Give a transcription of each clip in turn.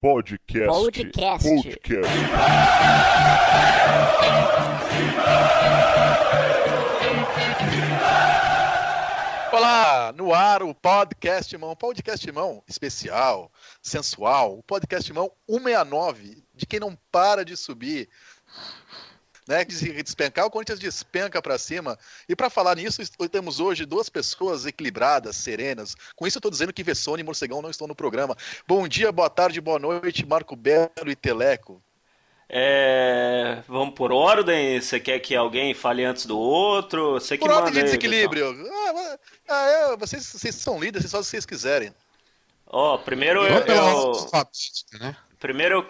Podcast. Olá, no ar o Podcast Irmão especial, sensual, o Podcast Irmão 169, de quem não para de subir, né, de despencar, o Corinthians despenca pra cima. E pra falar nisso, temos hoje duas pessoas equilibradas, serenas. Com isso eu tô dizendo que Vessone e Morcegão não estão no programa. Bom dia, boa tarde, boa noite, Marco Belo e Teleco. Vamos por ordem? Você quer que alguém fale antes do outro? Você que Por ordem manda de aí, Vitão. desequilíbrio. Vocês são líderes, vocês fazem o que vocês quiserem. Ó, primeiro Vamos pela ordem eu, alfabética, né? primeiro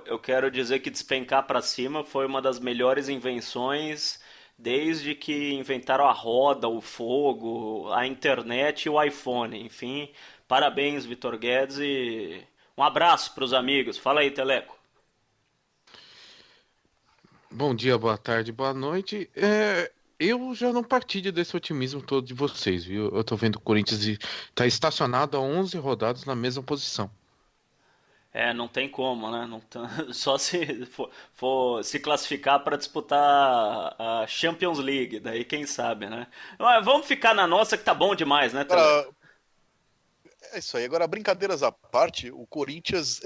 eu quero dizer que despencar pra cima foi uma das melhores invenções desde que inventaram a roda, o fogo, a internet e o iPhone. Enfim, parabéns, Vitor Guedes, e um abraço pros amigos. Fala aí, Teleco. Bom dia, boa tarde, boa noite. Eu já não partilho desse otimismo todo de vocês, viu? Eu tô vendo o Corinthians tá estacionado há 11 rodadas na mesma posição. Não tem como, né? Não só se for se classificar para disputar a Champions League, daí quem sabe, né? Mas vamos ficar na nossa que tá bom demais, né, Teleco? Agora, é isso aí. Agora, brincadeiras à parte, o Corinthians,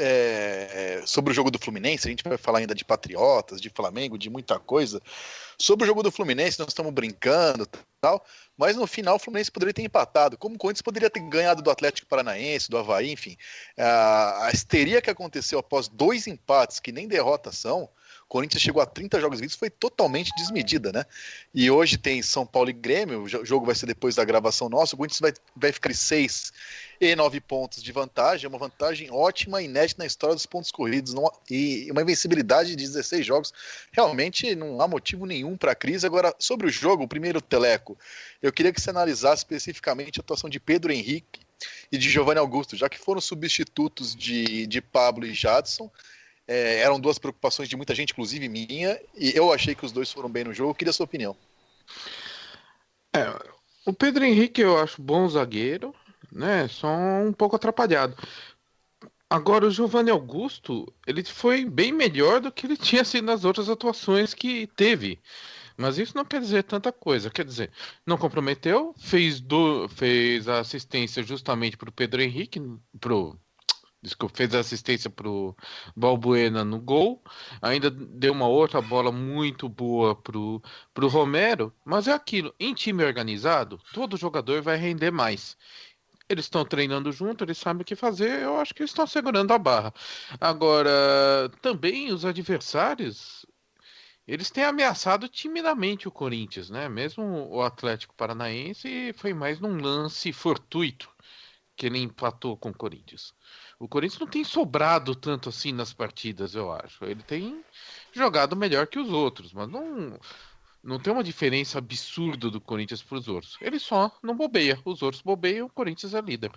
sobre o jogo do Fluminense, a gente vai falar ainda de Patriotas, de Flamengo, de muita coisa. Sobre o jogo do Fluminense, nós estamos brincando e tal, mas no final o Fluminense poderia ter empatado, como o Corinthians poderia ter ganhado do Atlético Paranaense, do Avaí, enfim. A histeria que aconteceu após 2 empates, que nem derrotas são, o Corinthians chegou a 30 jogos seguidos, foi totalmente desmedida, né? E hoje tem São Paulo e Grêmio, o jogo vai ser depois da gravação nossa, o Corinthians vai ficar em 6 e 9 pontos de vantagem, é uma vantagem ótima, inédita na história dos pontos corridos, e uma invencibilidade de 16 jogos. Realmente não há motivo nenhum para a crise. Agora, sobre o jogo, o primeiro, Teleco, eu queria que você analisasse especificamente a atuação de Pedro Henrique e de Giovanni Augusto, já que foram substitutos de Pablo e Jadson. Eram duas preocupações de muita gente, inclusive minha, e eu achei que os dois foram bem no jogo. Eu queria a sua opinião. O Pedro Henrique eu acho bom zagueiro, né? Só um pouco atrapalhado. Agora, o Giovanni Augusto, ele foi bem melhor do que ele tinha sido nas outras atuações que teve. Mas isso não quer dizer tanta coisa. Quer dizer, não comprometeu, fez a assistência justamente para o Pedro Henrique, desculpa, fez a assistência para o Balbuena no gol. Ainda deu uma outra bola muito boa pro Romero. Mas é aquilo, em time organizado, todo jogador vai render mais. Eles estão treinando junto, eles sabem o que fazer, eu acho que eles estão segurando a barra. Agora, também os adversários, eles têm ameaçado timidamente o Corinthians, né? Mesmo o Atlético Paranaense foi mais num lance fortuito que ele empatou com o Corinthians. O Corinthians não tem sobrado tanto assim nas partidas, eu acho. Ele tem jogado melhor que os outros, mas não tem uma diferença absurda do Corinthians para os outros. Ele só não bobeia. Os outros bobeiam, o Corinthians é líder.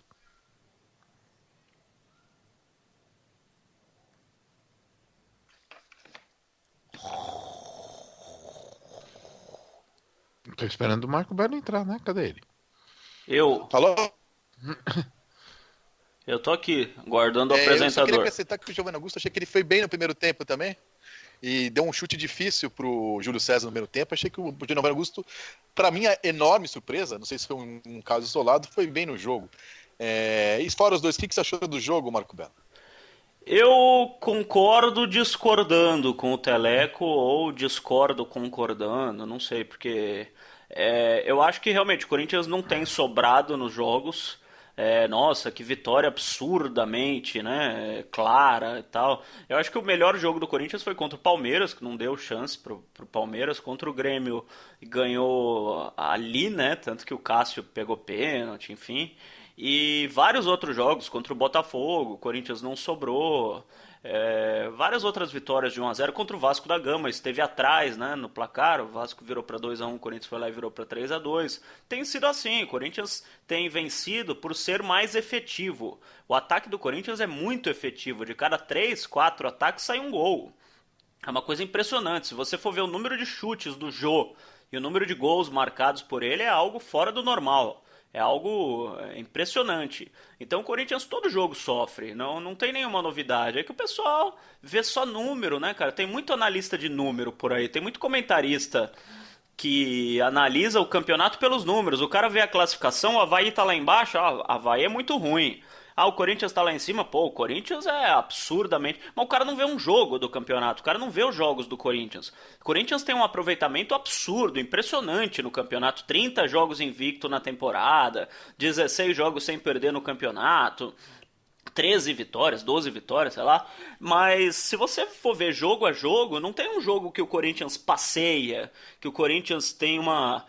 Tô esperando o Marco Belo entrar, né? Cadê ele? Eu, Alô? eu tô aqui, guardando o Eu só queria apresentador. acrescentar que o Giovanni Augusto, achei que ele foi bem no primeiro tempo também. E deu um chute difícil pro Júlio César no primeiro tempo. Achei que o Giovanni Augusto, para mim, a enorme surpresa, não sei se foi um caso isolado, foi bem no jogo. E fora os dois, o que você achou do jogo, Marco Belo? Eu concordo discordando com o Teleco ou discordo concordando, não sei, porque eu acho que realmente o Corinthians não tem sobrado nos jogos. Nossa, que vitória absurdamente, né, clara e tal. Eu acho que o melhor jogo do Corinthians foi contra o Palmeiras, que não deu chance pro Palmeiras. Contra o Grêmio ganhou ali, né, tanto que o Cássio pegou pênalti, enfim. E vários outros jogos contra o Botafogo, o Corinthians não sobrou. Várias outras vitórias de 1-0 contra o Vasco da Gama, esteve atrás, né, no placar, o Vasco virou para 2-1, o Corinthians foi lá e virou para 3-2. Tem sido assim, o Corinthians tem vencido por ser mais efetivo. O ataque do Corinthians é muito efetivo, de cada 3, 4 ataques sai um gol. É uma coisa impressionante, se você for ver o número de chutes do Jô e o número de gols marcados por ele é algo fora do normal. É algo impressionante. Então o Corinthians todo jogo sofre, não tem nenhuma novidade. É que o pessoal vê só número, né, cara? Tem muito analista de número por aí, tem muito comentarista que analisa o campeonato pelos números. O cara vê a classificação, o Avaí tá lá embaixo, Avaí é muito ruim. O Corinthians tá lá em cima, pô, o Corinthians é absurdamente. Mas o cara não vê um jogo do campeonato, o cara não vê os jogos do Corinthians. O Corinthians tem um aproveitamento absurdo, impressionante no campeonato. 30 jogos invicto na temporada, 16 jogos sem perder no campeonato. 13 vitórias, 12 vitórias, sei lá. Mas se você for ver jogo a jogo, não tem um jogo que o Corinthians passeia, que o Corinthians tem uma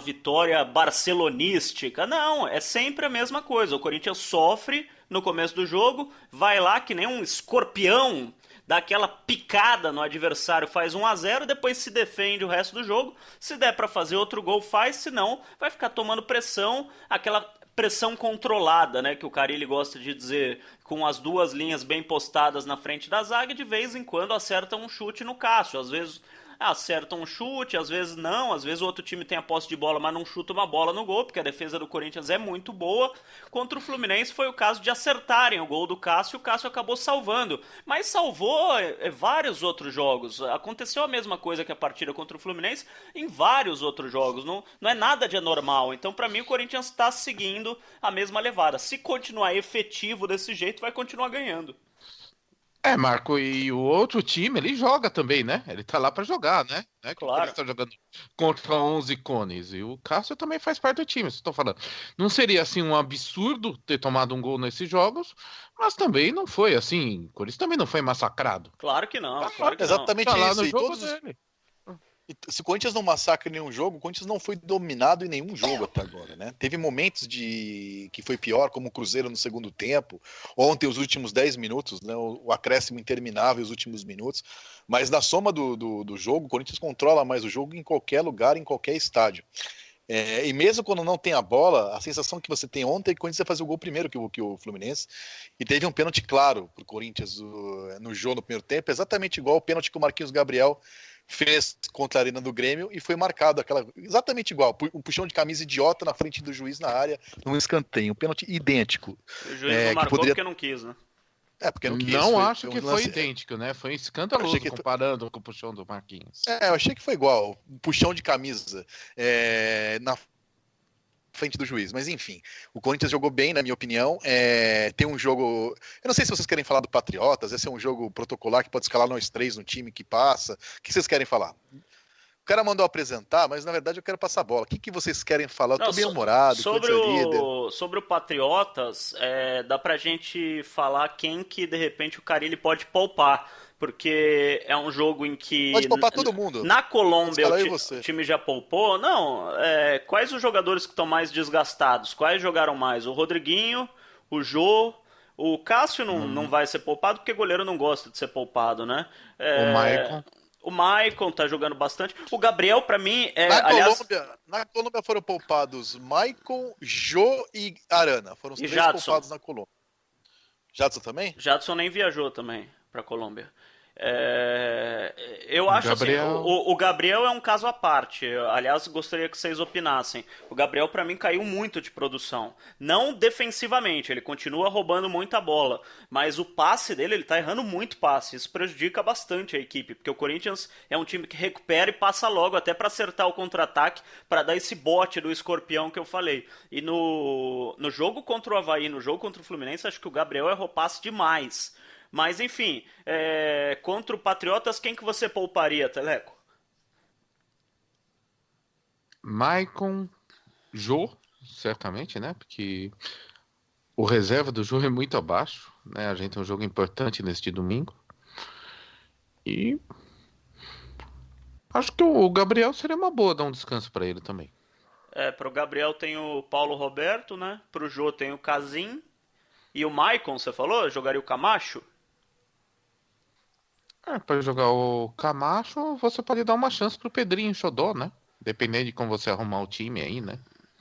vitória barcelonística. Não, é sempre a mesma coisa. O Corinthians sofre no começo do jogo, vai lá que nem um escorpião, dá aquela picada no adversário, faz 1-0, depois se defende o resto do jogo. Se der pra fazer outro gol, faz, se não, vai ficar tomando pressão, aquela pressão controlada, né, que o Carille gosta de dizer, com as duas linhas bem postadas na frente da zaga, e de vez em quando acerta um chute no Cássio. Às vezes acerta um chute, às vezes não, às vezes o outro time tem a posse de bola, mas não chuta uma bola no gol, porque a defesa do Corinthians é muito boa. Contra o Fluminense foi o caso de acertarem o gol do Cássio, e o Cássio acabou salvando, mas salvou vários outros jogos. Aconteceu a mesma coisa que a partida contra o Fluminense em vários outros jogos, não é nada de anormal. Então pra mim o Corinthians está seguindo a mesma levada. Se continuar efetivo desse jeito, vai continuar ganhando. Marco, e o outro time, ele joga também, né? Ele tá lá pra jogar, né? Não é que Claro. ele tá jogando contra 11 cones. E o Cássio também faz parte do time, estou falando. Não seria, assim, um absurdo ter tomado um gol nesses jogos, mas também não foi, assim, o Corinthians também não foi massacrado. Claro que não, claro que não. Exatamente Tá lá isso. no E jogo todos os- dele. Se o Corinthians não massacra nenhum jogo, o Corinthians não foi dominado em nenhum jogo até agora, né? Teve momentos de que foi pior, como o Cruzeiro no segundo tempo, ontem os últimos 10 minutos, né? O acréscimo interminável, os últimos minutos, mas na soma do jogo, o Corinthians controla mais o jogo em qualquer lugar, em qualquer estádio. E mesmo quando não tem a bola, a sensação que você tem ontem é que o Corinthians ia fazer o gol primeiro que o Fluminense, e teve um pênalti claro pro Corinthians no jogo no primeiro tempo, exatamente igual o pênalti que o Marquinhos Gabriel fez contra a Arena do Grêmio e foi marcado exatamente igual, um puxão de camisa idiota na frente do juiz na área, num escanteio, um pênalti idêntico. O juiz não marcou porque não quis, né? Porque não quis. Não acho que um foi lance... idêntico, né? Foi escandaloso que... comparando com o puxão do Marquinhos. Eu achei que foi igual, um puxão de camisa na frente do juiz, mas enfim, o Corinthians jogou bem, na minha opinião. Tem um jogo, eu não sei se vocês querem falar do Patriotas, esse é um jogo protocolar que pode escalar nós três no time que passa. O que vocês querem falar? O cara mandou apresentar, mas na verdade eu quero passar a bola. O que vocês querem falar? Eu tô bem humorado. Sobre o Patriotas, dá pra gente falar quem que de repente o Carille pode poupar. Porque é um jogo em que... Pode poupar todo mundo. Na Colômbia o time já poupou. Não, quais os jogadores que estão mais desgastados? Quais jogaram mais? O Rodriguinho, o Jô... O Cássio não vai ser poupado porque goleiro não gosta de ser poupado, né? O Maicon. O Maicon tá jogando bastante. O Gabriel, pra mim, Na Colômbia foram poupados Maicon, Jô e Arana. Foram os três Jadson. poupados na Colômbia. Jadson também? Jadson nem viajou também pra Colômbia. Eu acho Gabriel... assim, o Gabriel é um caso à parte. Aliás, gostaria que vocês opinassem. O Gabriel, pra mim, caiu muito de produção. Não defensivamente, ele continua roubando muita bola. Mas o passe dele, ele tá errando muito passe. Isso prejudica bastante a equipe. Porque o Corinthians é um time que recupera e passa logo, até pra acertar o contra-ataque, pra dar esse bote do escorpião que eu falei. E no jogo contra o Avaí, no jogo contra o Fluminense, acho que o Gabriel errou passe demais. Mas, enfim, contra o Patriotas, quem que você pouparia, Teleco? Maicon, Jô, certamente, né? Porque o reserva do Jô é muito abaixo, né? A gente tem um jogo importante neste domingo. E acho que o Gabriel seria uma boa dar um descanso para ele também. Pro Gabriel tem o Paulo Roberto, né? Pro Jô tem o Casim. E o Maicon, você falou? Jogaria o Camacho? Para jogar o Camacho, você pode dar uma chance pro Pedrinho Xodó, né? Dependendo de como você arrumar o time aí, né?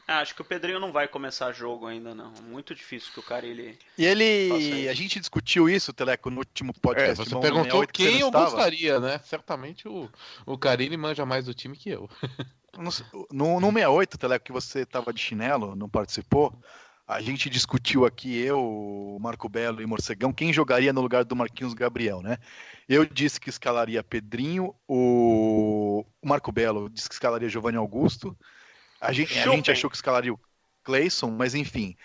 Acho que o Pedrinho não vai começar jogo ainda, não. Muito difícil que o cara a gente discutiu isso, Teleco, no último podcast. Você perguntou quem eu gostaria, né? Certamente o Carille manja mais do time que eu. No 68, Teleco, que você tava de chinelo, não participou, a gente discutiu aqui, eu, o Marco Belo e o Morcegão, quem jogaria no lugar do Marquinhos Gabriel, né? Eu disse que escalaria Pedrinho, o Marco Belo disse que escalaria Giovanni Augusto, a gente Chupem. achou que escalaria o Cleison, mas enfim,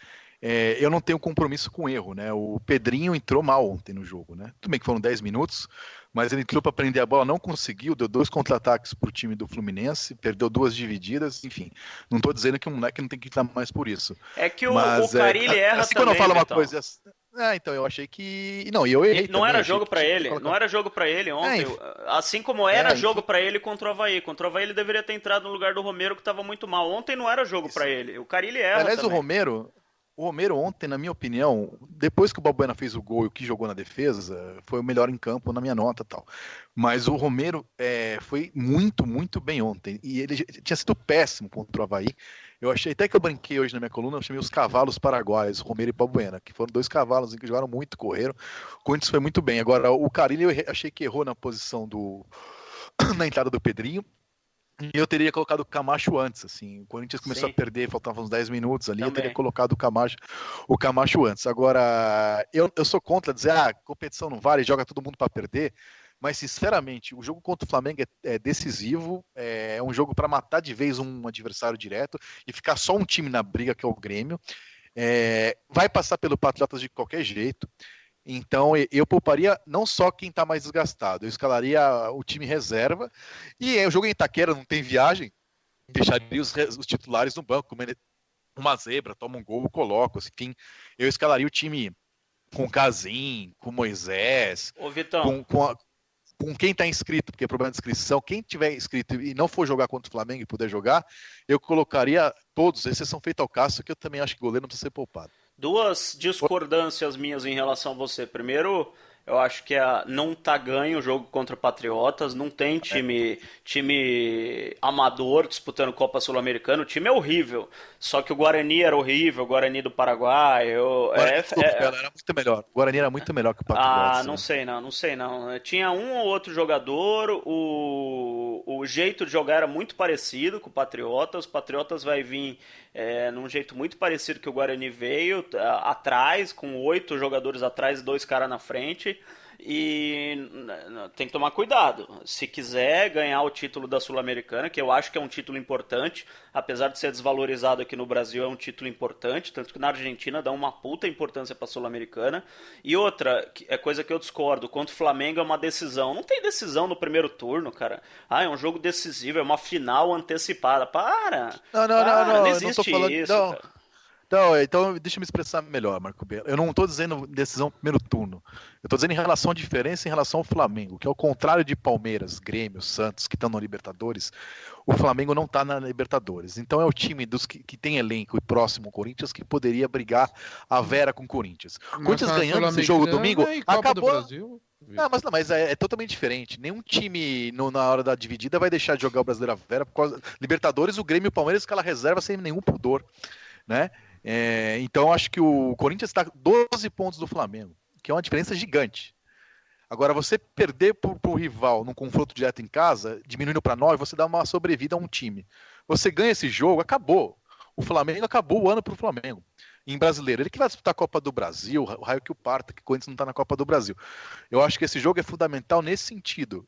eu não tenho compromisso com erro, né? O Pedrinho entrou mal ontem no jogo, né? Tudo bem que foram 10 minutos, mas ele entrou para prender a bola, não conseguiu, deu 2 contra-ataques para o time do Fluminense, perdeu 2 divididas, enfim. Não estou dizendo que um moleque não tem que estar mais por isso. É que o Mas Carille erra assim quando eu também, falo uma Vitão. coisa. Então, eu achei que. Não, e eu errei Não também. era Achei jogo que pra tinha que ele, não colocar. era jogo pra ele ontem. Enfim. Assim como era jogo Enfim. pra ele contra o Avaí. Contra o Avaí ele deveria ter entrado no lugar do Romero que tava muito mal. Ontem não era jogo pra Isso. ele. O Carille erra Aliás, o também. Romero. O Romero ontem, na minha opinião, depois que o Balbuena fez o gol e o que jogou na defesa, foi o melhor em campo na minha nota e tal. Mas o Romero foi muito, muito bem ontem. E ele tinha sido péssimo contra o Avaí. Eu achei, até que eu brinquei hoje na minha coluna, eu chamei os cavalos paraguaios, Romero e Balbuena, que foram 2 cavalos que jogaram muito, correram. O Corinthians foi muito bem. Agora, o Carille eu achei que errou na posição na entrada do Pedrinho. E eu teria colocado o Camacho antes, assim. O Corinthians começou a Sim, perder, faltavam uns 10 minutos ali, eu teria também. colocado o Camacho antes. Agora, eu sou contra dizer, competição não vale, joga todo mundo para perder. Mas, sinceramente, o jogo contra o Flamengo é decisivo, é um jogo para matar de vez um adversário direto e ficar só um time na briga, que é o Grêmio. Vai passar pelo Patriotas de qualquer jeito. Então eu pouparia não só quem está mais desgastado, eu escalaria o time reserva. E o jogo em Itaquera não tem viagem, deixaria os titulares no banco, uma zebra, toma um gol, eu coloco. Enfim, eu escalaria o time com Casim, com Moisés, Ô Vitão, com quem está inscrito, porque é problema de inscrição. Quem tiver inscrito e não for jogar contra o Flamengo e puder jogar, eu colocaria todos, exceção feita ao Cássio, que eu também acho que o goleiro não precisa ser poupado. duas discordâncias minhas em relação a você. Primeiro, eu acho que não tá ganho o jogo contra o Patriotas, não tem time amador disputando Copa Sul-Americana, o time é horrível. Só que o Guarani era horrível, o Guarani do Paraguai, Desculpa, Bela, era muito melhor. O Guarani era muito melhor que o ah, Patriotas, não né? sei não, não sei não. Tinha um ou outro jogador, o jeito de jogar era muito parecido com o Patriotas. O Patriotas vai vir num jeito muito parecido que o Guarani veio, atrás, com 8 jogadores atrás e 2 caras na frente. E tem que tomar cuidado. Se quiser ganhar o título da Sul-Americana, que eu acho que é um título importante, apesar de ser desvalorizado aqui no Brasil, é um título importante, tanto que na Argentina dá uma puta importância para a Sul-Americana. E outra, é coisa que eu discordo, contra o Flamengo é uma decisão. Não tem decisão no primeiro turno, cara. Ah, é um jogo decisivo, é uma final antecipada. Não, não, não, Para, não não, eu não tô existe falando. isso, Não, cara. então deixa eu me expressar melhor, Marco Belo. Eu não estou dizendo decisão primeiro turno. Eu estou dizendo em relação à diferença em relação ao Flamengo, que é o contrário de Palmeiras, Grêmio, Santos, que estão na Libertadores. O Flamengo não está na Libertadores. Então é o time dos que tem elenco e próximo ao Corinthians que poderia brigar a Vera com o Corinthians. O Mas Corinthians na ganhando esse jogo domingo, Sul-Americana e Copa do acabou. Brasil, Ah, Vitor. mas é totalmente diferente. Nenhum time na hora da dividida vai deixar de jogar o Brasileiro a Vera por causa Libertadores, o Grêmio e o Palmeiras escala reserva sem nenhum pudor, né? Então acho que o Corinthians está 12 pontos do Flamengo, que é uma diferença gigante. Agora, você perder para o rival num confronto direto em casa, diminuindo para 9, você dá uma sobrevida a um time. Você ganha esse jogo, acabou. O Flamengo acabou o ano para o Flamengo. Em brasileiro, ele que vai disputar a Copa do Brasil, o raio que o parta, que o Corinthians não está na Copa do Brasil. Eu acho que esse jogo é fundamental nesse sentido.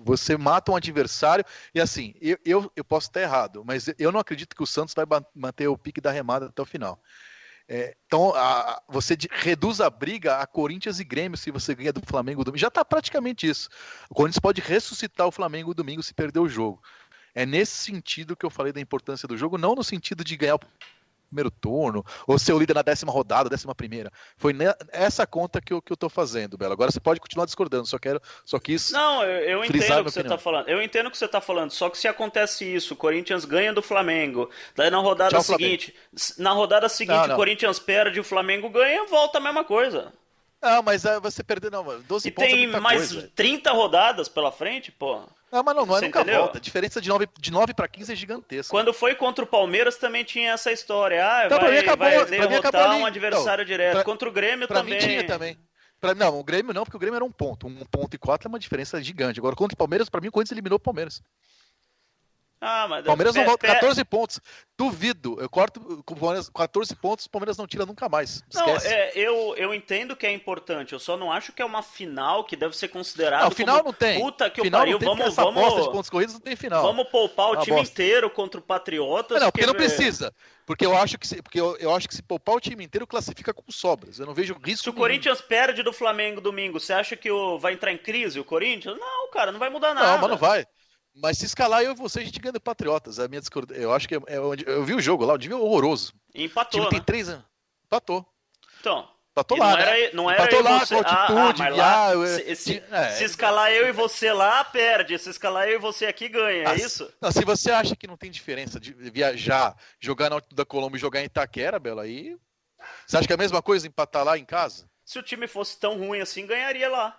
Você mata um adversário, e assim, eu posso estar errado, mas eu não acredito que o Santos vai manter o pique da remada até o final. Então, você reduz a briga a Corinthians e Grêmio se você ganha do Flamengo domingo. Já está praticamente isso. O Corinthians pode ressuscitar o Flamengo domingo se perder o jogo. É nesse sentido que eu falei da importância do jogo, não no sentido de ganhar o primeiro turno, ou ser o líder na 10ª rodada, 11ª. Foi essa conta que eu tô fazendo, Bela. Agora você pode continuar discordando, só quis Não, eu frisar entendo a o que minha você tá opinião. falando. Eu entendo o que você tá falando. Só que se acontece isso, o Corinthians ganha do Flamengo, daí Tchau, Flamengo. na rodada Não, seguinte o não. Corinthians perde, o Flamengo ganha, volta a mesma coisa. Não, mas você perder, não, E 12 pontos é tem muita mais coisa. 30 rodadas pela frente, pô. Não, mas não é Você nunca entendeu? volta. A diferença de nove para 15 é gigantesca. Quando foi contra o Palmeiras também tinha essa história. Ah, Então, vai pra mim acabou derrotar ali. um Então, adversário direto. pra, Contra o Grêmio pra mim tinha também. também. Não, o Grêmio não, porque o Grêmio era um ponto. 1,4 é uma diferença gigante. Agora, contra o Palmeiras, pra mim, o Corinthians eliminou o Palmeiras. Ah, mas Palmeiras não volta 14 pontos. Duvido. Eu corto com o Palmeiras 14 pontos, o Palmeiras não tira nunca mais. Não, Esquece. eu entendo que é importante, eu só não acho que é uma final que deve ser considerado Não, final como não tem. puta que o Final pariu, não tem, essa bosta de pontos corridos não tem final. Vamos poupar o time bosta. inteiro contra o Patriotas. Não, porque não precisa. Porque eu acho que se poupar o time inteiro, classifica com sobras. Eu não vejo risco. Se o Corinthians perde do Flamengo domingo, você acha que vai entrar em crise o Corinthians? Não, cara, não vai mudar nada. Não, mas não vai. Mas se escalar eu e você, a gente ganha do Patriotas. A minha discordância. Eu acho que eu vi o jogo lá, o time é horroroso. E empatou, o time né? tem 3 anos. Empatou. Então. Empatou lá, não era empatou lá você... com altitude, mas lá, se se escalar eu e você lá, perde. Se escalar eu e você aqui, ganha, é isso? Não, se você acha que não tem diferença de viajar, jogar na altitude da Colômbia e jogar em Itaquera, Bela, aí... Você acha que é a mesma coisa empatar lá em casa? Se o time fosse tão ruim assim, ganharia lá.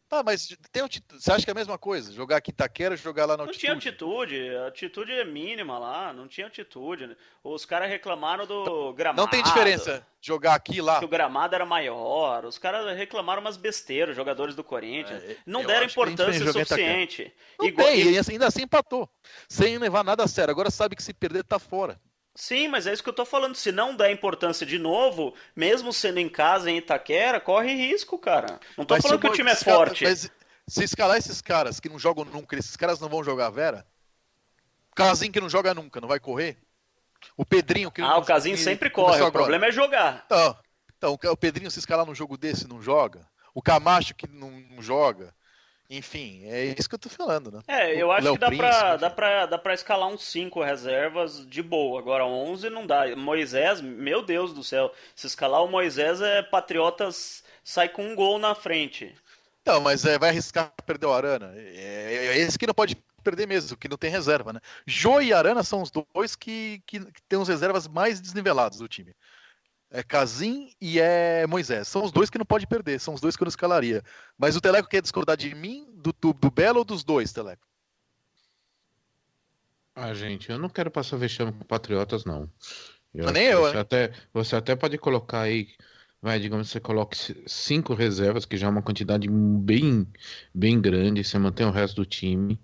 Tá, mas você acha que é a mesma coisa? Jogar aqui em Itaquera e jogar lá na altitude? Não tinha altitude, a altitude é mínima lá, não tinha altitude. Os caras reclamaram do gramado. Não tem diferença jogar aqui e lá. Que o gramado era maior, os caras reclamaram umas besteiras, os jogadores do Corinthians. Não deram importância suficiente. Não tem, e ainda assim empatou. Sem levar nada a sério. Agora sabe que se perder, tá fora. Sim, mas é isso que eu tô falando. Se não der importância de novo, mesmo sendo em casa, em Itaquera, corre risco, cara. Não tô falando que o time é forte. Mas se escalar esses caras que não jogam nunca, esses caras não vão jogar Vera? O Casim que não joga nunca, não vai correr? O Pedrinho que o Casim sempre corre, o problema é jogar. Então, o Pedrinho se escalar num jogo desse não joga. O Camacho que não joga. Enfim, é isso que eu tô falando, né? Eu acho que dá pra escalar uns 5 reservas de boa. Agora 11 não dá. Moisés, meu Deus do céu. Se escalar o Moisés, Patriotas sai com um gol na frente. Então, mas vai arriscar perder o Arana. É esse que não pode perder mesmo, que não tem reserva, né? Jô e Arana são os dois que tem os reservas mais desnivelados do time. É Casim e Moisés. São os dois que não pode perder, são os dois que eu não escalaria. Mas o Teleco quer discordar de mim, do Belo ou dos dois, Teleco? Gente, eu não quero passar vexame com Patriotas, não. Nem eu, você até pode colocar aí, digamos que você coloque 5 reservas, que já é uma quantidade bem, bem grande, você mantém o resto do time.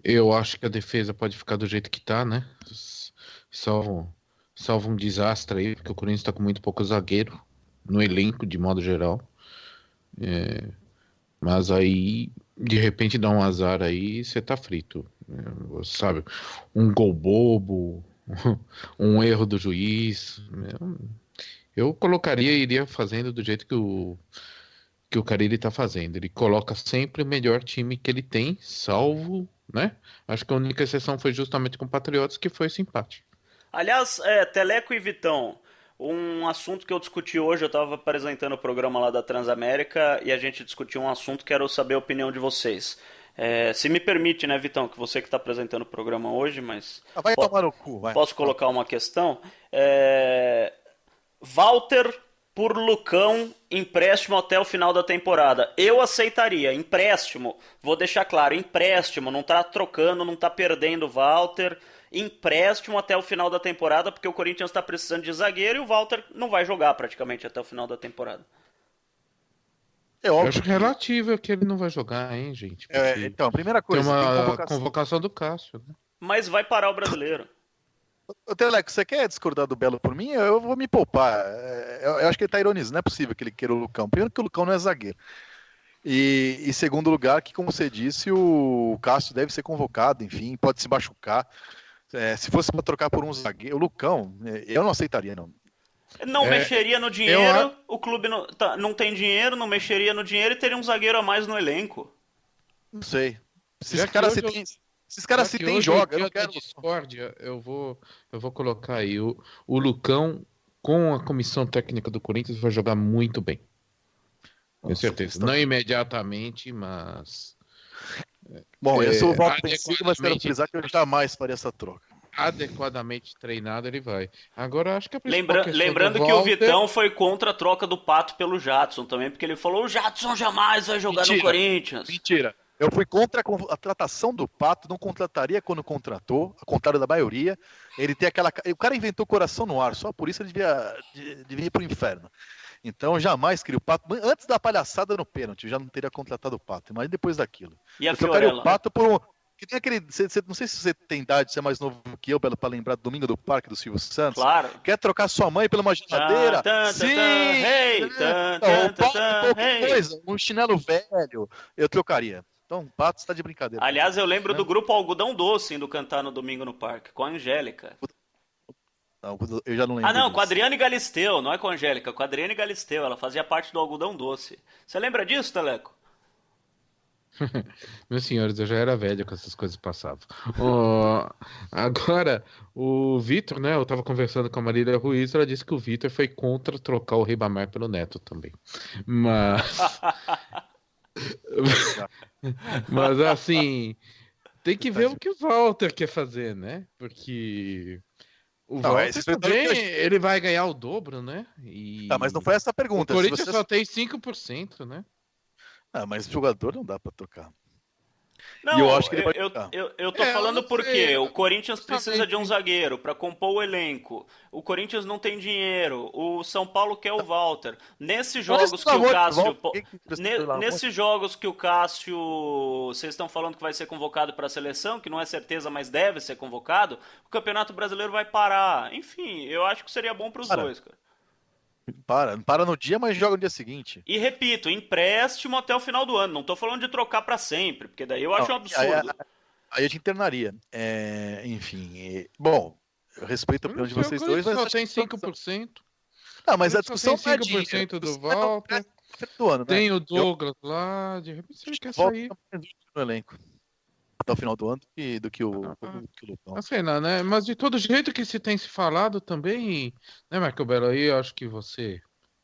Eu acho que a defesa pode ficar do jeito que tá, né? Salvo um desastre aí, porque o Corinthians está com muito pouco zagueiro no elenco, de modo geral. Mas aí, de repente, dá um azar aí, você tá frito. Sabe? Um gol bobo, um erro do juiz. Eu colocaria e iria fazendo do jeito que o Carille tá fazendo. Ele coloca sempre o melhor time que ele tem, salvo, né? Acho que a única exceção foi justamente com o Patriotas, que foi esse empate. Aliás, Teleco e Vitão, um assunto que eu discuti hoje, eu estava apresentando o programa lá da Transamérica e a gente discutiu um assunto, quero saber a opinião de vocês. Se me permite, né, Vitão, que você que está apresentando o programa hoje, mas... Vai tomar no cu, vai. Posso colocar uma questão? Walter por Lucão, empréstimo até o final da temporada. Eu aceitaria, empréstimo, vou deixar claro, empréstimo, não tá trocando, não tá perdendo o Walter... empréstimo até o final da temporada, porque o Corinthians está precisando de zagueiro e o Walter não vai jogar praticamente até o final da temporada. Eu acho relativo que ele não vai jogar, hein, gente? Então, a primeira coisa... Tem uma convocação do Cássio, né? Mas vai parar o brasileiro. Ô, Teleco, você quer discordar do Belo por mim? Eu vou me poupar. Eu acho que ele tá ironizando. Não é possível que ele queira o Lucão. Primeiro que o Lucão não é zagueiro. E segundo lugar, que como você disse, o Cássio deve ser convocado, enfim, pode se machucar. Se fosse para trocar por um zagueiro, o Lucão, eu não aceitaria, não. Não mexeria no dinheiro, o clube não tem dinheiro, não mexeria no dinheiro e teria um zagueiro a mais no elenco. Não sei. Se esses caras se tem, joga. Eu não quero discórdia, eu vou colocar aí. O Lucão, com a comissão técnica do Corinthians, vai jogar muito bem. Com certeza. Não imediatamente, mas... Bom, eu sou o voto vencido, mas quero frisar que eu jamais faria essa troca. Adequadamente treinado, ele vai. Agora, acho que a lembrando que o Vitão foi contra a troca do Pato pelo Jadson também, porque ele falou: o Jadson jamais vai jogar no Corinthians. Mentira. Eu fui contra a contratação do Pato, não contrataria quando contratou, ao contrário da maioria. Ele tem aquela. O cara inventou coração no ar, só por isso ele devia ir pro inferno. Então, jamais queria o Pato. Antes da palhaçada no pênalti, eu já não teria contratado o Pato. Mas depois daquilo. E a eu trocaria o Pato por Que tem aquele. Não sei se você tem idade, você é mais novo que eu, pra lembrar do Domingo do Parque do Silvio Santos. Claro. Quer trocar sua mãe pela uma Tan, geladeira? tan, tan, Sim! tan, hey, tan, Então, tan, o tan, Pato, tan, qualquer hey. coisa, um chinelo velho, eu trocaria. Então, o Pato está de brincadeira. Aliás, eu lembro Né? do grupo Algodão Doce indo cantar no Domingo no Parque, com a Angélica. Não, eu já não Ah, lembro não, com a disso. Adriane Galisteu, não é com a Angélica, com a Adriane Galisteu, ela fazia parte do Algodão Doce. Você lembra disso, Teleco? Meus senhores, eu já era velho quando essas coisas passavam. Ó, agora, o Vitor, né? Eu tava conversando com a Marília Ruiz, ela disse que o Vitor foi contra trocar o Ribamar pelo Neto também. Mas, mas assim, tem que ver o que o Walter quer fazer, né? Porque o Não, Walter esses jogadores também, que ele vai ganhar o dobro, né? mas não E foi essa a o pergunta. Se Corinthians você... só tem 5%, né? mas jogador não dá pra trocar. E eu Não, acho que ele vai trocar. eu tô Eu falando não sei, porque o Corinthians precisa de um justamente. zagueiro pra compor o elenco. O Corinthians não tem dinheiro. O São Paulo quer o Walter. Nesses Mas, jogos pelo que o amor de Cássio. Deus, quem que precisa, pelo amor de- Nesses jogos que o Cássio. Vocês estão falando que vai ser convocado pra seleção, que não é certeza, mas deve ser convocado. O Campeonato Brasileiro vai parar. Enfim, eu acho que seria bom pros Para, dois, cara. para no dia, mas joga no dia seguinte. E repito, empréstimo até o final do ano. Não tô falando de trocar pra sempre, porque daí eu Não, acho um absurdo. aí eu te internaria. Enfim, bom, eu respeito a Eu não opinião de sei, o vocês dois, Corinthians mas só acho que tem 5%. não, O mas a Corinthians só discussão tem não é cinco por dinheiro. A cento do discussão é Walter. no final do ano, né? Tem o Eu Douglas lá, de repente ele acho que quer volta sair. no elenco até o final do ano do que Ah, o Lucão. não sei lá, né? Mas de todo jeito que se tem se falado também, né, Marco Belo, aí eu acho que você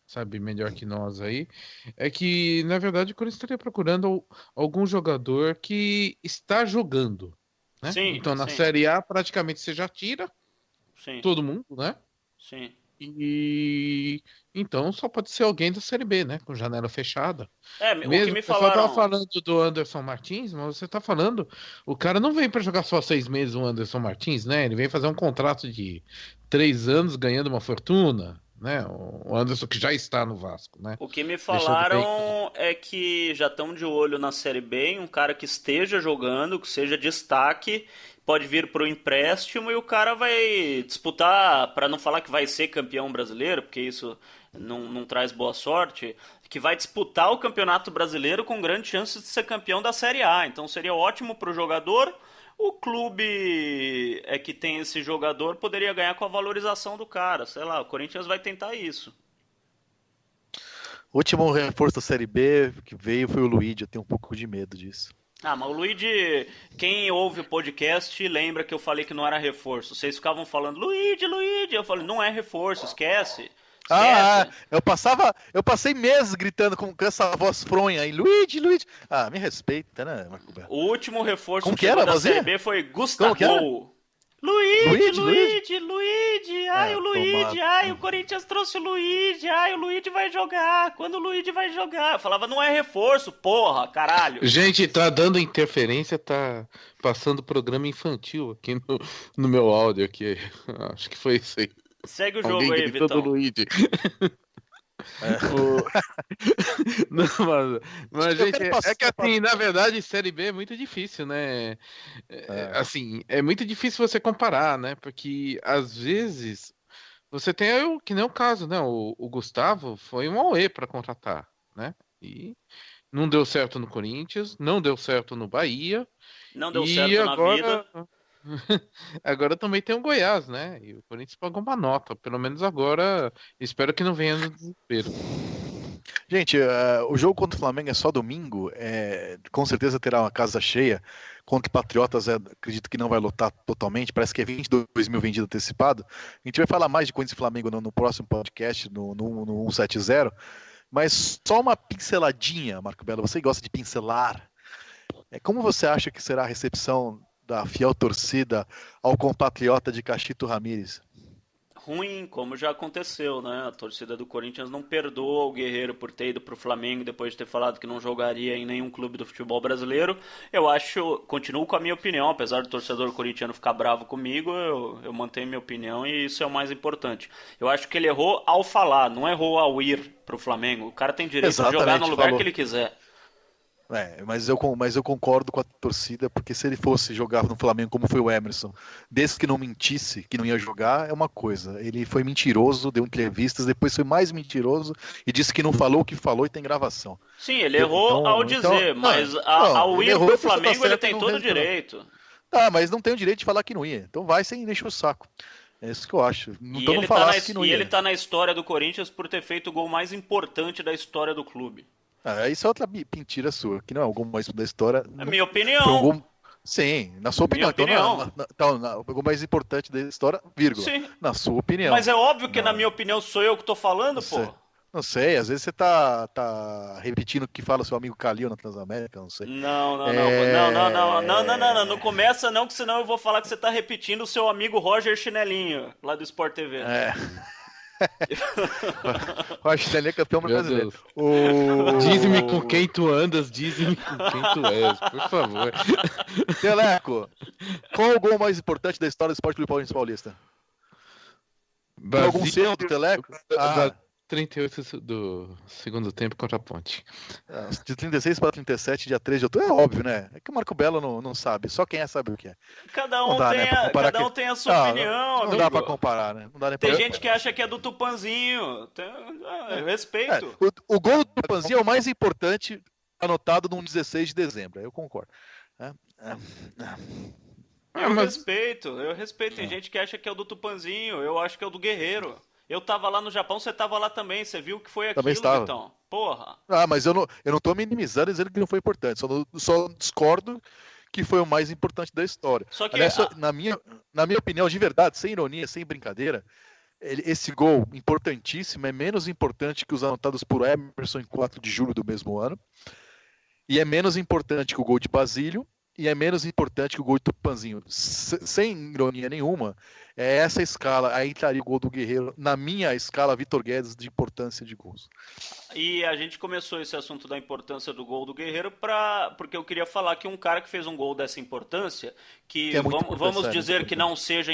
sabe melhor que nós aí, é que, na verdade, o Corinthians estaria procurando algum jogador que está jogando, né? Sim, Então, na sim, Série A, praticamente você já tira sim, todo mundo, né? sim. E então só pode ser alguém da Série B, né? Com janela fechada. É, o que Mesmo, me o pessoal tava falaram. falando do Anderson Martins, mas você tá falando, o cara não vem para jogar só 6 meses, o Anderson Martins, né? Ele vem fazer um contrato de 3 anos ganhando uma fortuna, né? O Anderson que já está no Vasco, né? O que me Deixando bem claro. falaram é que já estão de olho na Série B, em um cara que esteja jogando, que seja destaque, pode vir para o empréstimo e o cara vai disputar, para não falar que vai ser campeão brasileiro, porque isso não traz boa sorte, que vai disputar o Campeonato Brasileiro com grande chance de ser campeão da Série A. Então seria ótimo para o jogador. O clube é que tem esse jogador poderia ganhar com a valorização do cara. Sei lá, o Corinthians vai tentar isso. O último reforço da Série B que veio foi o Luigi, eu tenho um pouco de medo disso. Ah, mas o Luigi, quem ouve o podcast lembra que eu falei que não era reforço. Vocês ficavam falando, Luigi, Luigi. Eu falei, não é reforço, esquece. Esquece. Eu passei meses gritando com essa voz fronha aí, Luigi, Luigi. Ah, me respeita, né, Marco Belo? O último reforço Como que que chegou era a da Série vozinha? B foi Como que era? Gustavo. Luigi, Luigi, Luigi? Luigi, Luigi, ai É, o Luigi, tomado. ai o Corinthians trouxe o Luigi, ai o Luigi vai jogar, quando o Luigi vai jogar? Eu falava, não é reforço, porra, caralho. Gente, tá dando interferência, tá passando programa infantil aqui no meu áudio aqui. Acho que foi isso aí. Segue o jogo Alguém aí, gritou do Vitão. Luigi. É. O- Não, mas, Eu gente, quero é passar que pra... assim, na verdade, Série B é muito difícil, né? É. Assim, é muito difícil você comparar, né? Porque às vezes você tem que nem o caso, né? O Gustavo foi um auê para contratar, né? E não deu certo no Corinthians, não deu certo no Bahia, Não deu e certo na vida. agora também tem o Goiás, né? E o Corinthians pagou uma nota, pelo menos agora, espero que não venha no desespero. Gente, o jogo contra o Flamengo é só domingo. Com certeza terá uma casa cheia. Contra o Patriotas, acredito que não vai lotar totalmente. Parece que é 22 mil vendido antecipado. A gente vai falar mais de Corinthians e Flamengo no próximo podcast, no 170. Mas só uma pinceladinha, Marco Belo. Você gosta de pincelar. Como você acha que será a recepção da fiel torcida ao compatriota de Cachito Ramírez? Ruim, como já aconteceu, né? A torcida do Corinthians não perdoa o Guerreiro por ter ido pro Flamengo depois de ter falado que não jogaria em nenhum clube do futebol brasileiro. Eu acho, continuo com a minha opinião, apesar do torcedor corintiano ficar bravo comigo, eu mantenho minha opinião e isso é o mais importante. Eu acho que ele errou ao falar, não errou ao ir pro Flamengo. O cara tem direito de jogar Exatamente, no lugar falou. que ele quiser. Mas eu concordo com a torcida, porque se ele fosse jogar no Flamengo como foi o Emerson, desde que não mentisse que não ia jogar, é uma coisa. Ele foi mentiroso, deu entrevistas, depois foi mais mentiroso e disse que não falou o que falou e tem gravação. Sim, ele errou ao dizer, mas ao ir pro Flamengo ele tem todo o direito. Tá, mas não tem o direito de falar que não ia. Então vai sem encher o saco. É isso que eu acho. Então não falasse que não ia. E ele tá na história do Corinthians por ter feito o gol mais importante da história do clube. Isso é outra mentira sua, que não é o gol mais da história. É minha opinião. Sim, na sua opinião. Então, o gol mais importante da história, vírgula. Sim. Na sua opinião. Mas é óbvio que na minha opinião sou eu que tô falando, pô. Não sei, às vezes você tá repetindo o que fala seu amigo Calil na Transamérica, não sei. Não. Não começa não, que senão eu vou falar que você tá repetindo o seu amigo Roger Chinelinho, lá do Sport TV. O Chinelinho é campeão brasileiro. Diz-me com quem tu andas, diz-me com quem tu és, por favor. Teleco, qual o gol mais importante da história do Sport Clube Paulista? Tem algum seu do Teleco? 38 do segundo tempo contra a Ponte. De 36 para 37, dia 3 de outubro. É óbvio, né? É que o Marco Belo não sabe. Só quem sabe o que é. Cada um tem a sua opinião. Não dá pra comparar, né? Não dá nem tem gente que acha que é do Tupanzinho. Eu respeito. O gol do Tupanzinho é o mais importante, anotado no 16 de dezembro. Eu concordo. Eu respeito. Tem gente que acha que é o do Tupanzinho. Eu acho que é o do Guerreiro. Eu tava lá no Japão, você tava lá também. Você viu que foi aquilo, Vitão? Porra. Mas eu não tô minimizando, dizendo que não foi importante. Só discordo que foi o mais importante da história. Só que, aliás, na minha opinião, de verdade, sem ironia, sem brincadeira, esse gol importantíssimo é menos importante que os anotados por Emerson em 4 de julho do mesmo ano. E é menos importante que o gol de Basílio. E é menos importante que o gol de Tupanzinho. Sem ironia nenhuma, é essa escala. Aí entraria o gol do Guerreiro na minha escala Vitor Guedes de importância de gols. E a gente começou esse assunto da importância do gol do Guerreiro porque eu queria falar que um cara que fez um gol dessa importância, que vamos dizer que não seja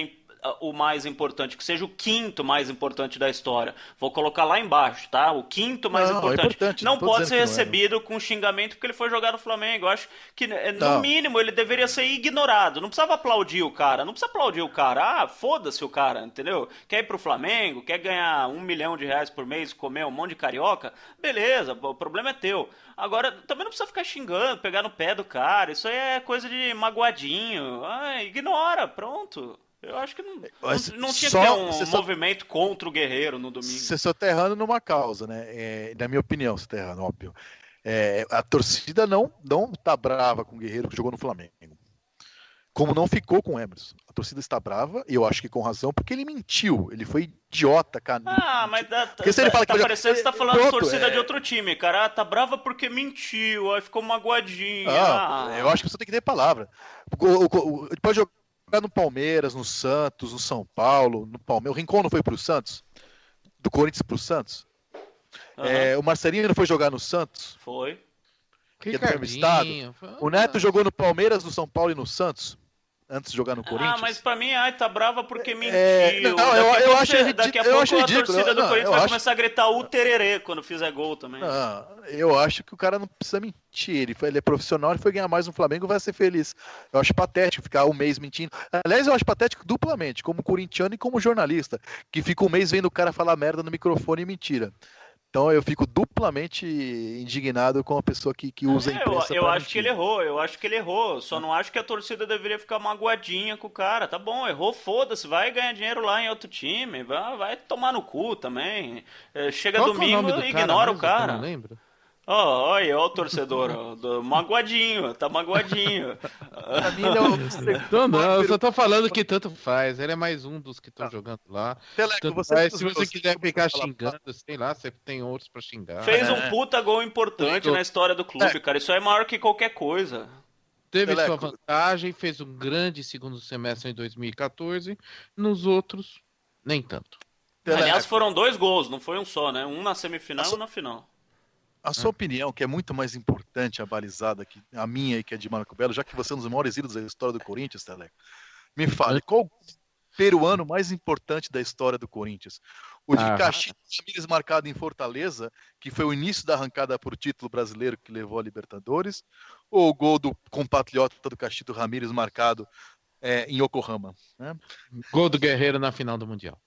o mais importante, que seja o quinto mais importante da história. Vou colocar lá embaixo, tá? O quinto mais importante. Não pode ser recebido com xingamento porque ele foi jogar no Flamengo. Eu acho que, no mínimo, ele deveria ser ignorado. Não precisava aplaudir o cara. Não precisa aplaudir o cara. Foda-se o cara, entendeu? Quer ir pro Flamengo, quer ganhar R$1 milhão por mês, comer um monte de carioca? Beleza, o problema é teu. Agora, também não precisa ficar xingando, pegar no pé do cara. Isso aí é coisa de magoadinho. Ignora, pronto. Eu acho que não tinha que ter um movimento contra o Guerreiro no domingo. Você só tá errando numa causa, né? Na minha opinião, você tá errando, óbvio. A torcida não tá brava com o Guerreiro que jogou no Flamengo. Como não ficou com o Emerson. A torcida está brava, e eu acho que com razão, porque ele mentiu. Ele foi idiota, cara. Mas parecendo que você tá falando de torcida de outro time, cara. Tá brava porque mentiu, aí ficou magoadinha. Eu acho que você tem que ter palavra. Pode jogar no Palmeiras, no Santos, no São Paulo, no Palmeiras. O Rincon não foi pro Santos? Do Corinthians pro Santos? O Marcelinho não foi jogar no Santos? Foi. Que é do mesmo estado? O Neto jogou no Palmeiras, no São Paulo e no Santos? Antes de jogar no Corinthians? Mas pra mim, tá brava porque mentiu. Eu acho ridículo. Daqui a pouco a torcida do Corinthians vai começar a gritar o tererê quando fizer gol também. Eu acho que o cara não precisa mentir. Ele é profissional, ele foi ganhar mais no Flamengo, vai ser feliz. Eu acho patético ficar um mês mentindo. Aliás, eu acho patético duplamente, como corintiano e como jornalista, que fica um mês vendo o cara falar merda no microfone e mentira. Então eu fico duplamente indignado com a pessoa que usa a imprensa. Eu acho que ele errou. Só não acho que a torcida deveria ficar magoadinha com o cara. Tá bom, errou, foda-se. Vai ganhar dinheiro lá em outro time. Vai tomar no cu também. Chega domingo e ignora o cara. Eu não lembro. Olha o torcedor, magoadinho, tá magoadinho. Não, eu só tô falando que tanto faz. Ele é mais um dos que estão jogando lá. Se você quiser ficar xingando, sei lá, você tem outros pra xingar. Fez um puta gol importante na história do clube, cara. Isso é maior que qualquer coisa. Teve sua vantagem, fez um grande segundo semestre em 2014. Nos outros, nem tanto. Aliás, foram 2 gols, não foi um só, né? Um na semifinal e um na final. A sua opinião, que é muito mais importante, abalizada que a minha e que a de Marco Belo, já que você é um dos maiores ídolos da história do Corinthians, Teleco, me fale, qual o peruano mais importante da história do Corinthians? O de Ah, Castilho Ramírez marcado em Fortaleza, que foi o início da arrancada por título brasileiro que levou a Libertadores, ou o gol do compatriota do Castilho Ramírez marcado em Yokohama, né? gol do Guerreiro na final do Mundial.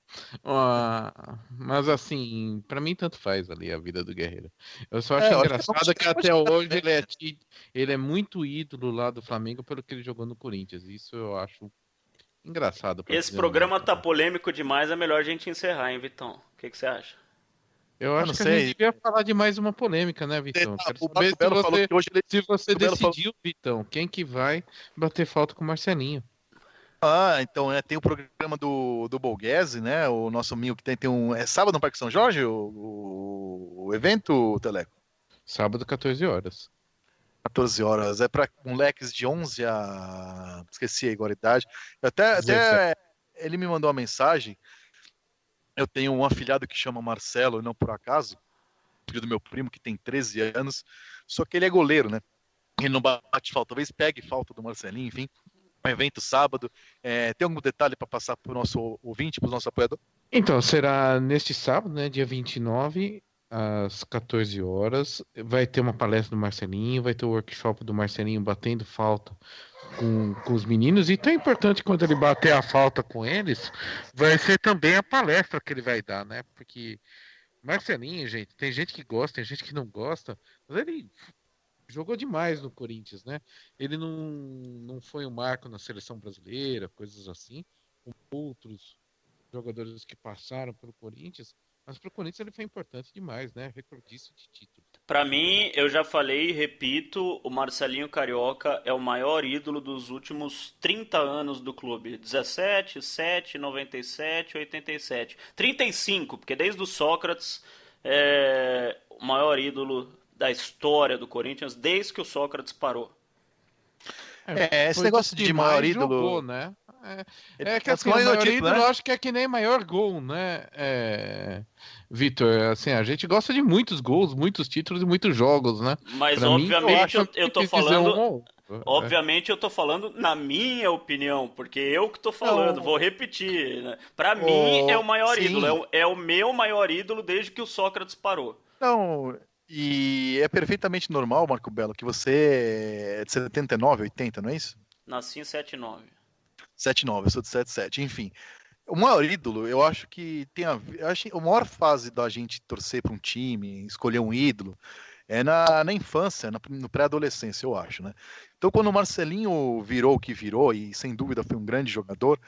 Mas assim, pra mim tanto faz ali a vida do Guerreiro. Eu só acho Eu acho que não engraçado que até chega hoje também. ele é muito ídolo lá do Flamengo pelo que ele jogou no Corinthians. Isso eu acho engraçado, pra Esse dizer o mínimo. programa tá polêmico demais, é melhor a gente encerrar, hein, Vitão? O que você acha? Eu Eu acho não que a gente sei. devia falar de mais uma polêmica, né, Vitão? Quero O saber Marco Belo falou que hoje ele. se você O Belo falou. decidiu, Vitão, quem que vai bater falta com o Marcelinho. Então, tem o programa do Borghese, né? O nosso amigo que tem um. É sábado no Parque São Jorge, o evento, Teleco? Sábado, 14 horas. 14 horas. É para moleques de 11 a. Esqueci agora a idade. Até, 17. até ele me mandou uma mensagem. Eu tenho um afilhado que chama Marcelo, não por acaso, filho do meu primo, que tem 13 anos. Só que ele é goleiro, né? Ele não bate falta. Talvez pegue falta do Marcelinho, enfim. Um evento sábado. Tem algum detalhe para passar para o nosso ouvinte, para o nosso apoiador? Então, será neste sábado, né, dia 29, às 14 horas. Vai ter uma palestra do Marcelinho, vai ter o workshop do Marcelinho batendo falta com os meninos. E tão importante quando ele bater a falta com eles, vai ser também a palestra que ele vai dar, né? Porque Marcelinho, gente, tem gente que gosta, tem gente que não gosta, mas ele jogou demais no Corinthians, né? Ele não foi um marco na seleção brasileira, coisas assim, como outros jogadores que passaram pelo Corinthians, mas para o Corinthians ele foi importante demais, né? Recordista de título. Pra mim, eu já falei e repito, o Marcelinho Carioca é o maior ídolo dos últimos 30 anos do clube. 17, 7, 97, 87. 35, porque desde o Sócrates é o maior ídolo da história do Corinthians, desde que o Sócrates parou. Esse Foi dos negócio que de maior mais jogou, ídolo. né? Ele É que é os que assim, o mais deu maior título, ídolo né? eu acho que é que nem maior gol, né? Vitor, assim, a gente gosta de muitos gols, muitos títulos e muitos jogos, né? Mas Para mim, eu obviamente acho eu tô difícil dizer um falando, ou outro. obviamente eu tô falando na minha opinião, porque eu que tô falando, Não, vou repetir, né? Para mim é o maior ídolo, sim. é o meu maior ídolo desde que o Sócrates parou. Não, e é perfeitamente normal, Marco Belo, que você é de 79, 80, não é isso? Nasci em 79. 79, eu sou de 77, enfim. O maior ídolo, eu acho que tem a ver. Eu acho que a maior fase da gente torcer para um time, escolher um ídolo, é na infância, no pré-adolescência, eu acho, né? Então, quando o Marcelinho virou o que virou, e sem dúvida foi um grande jogador,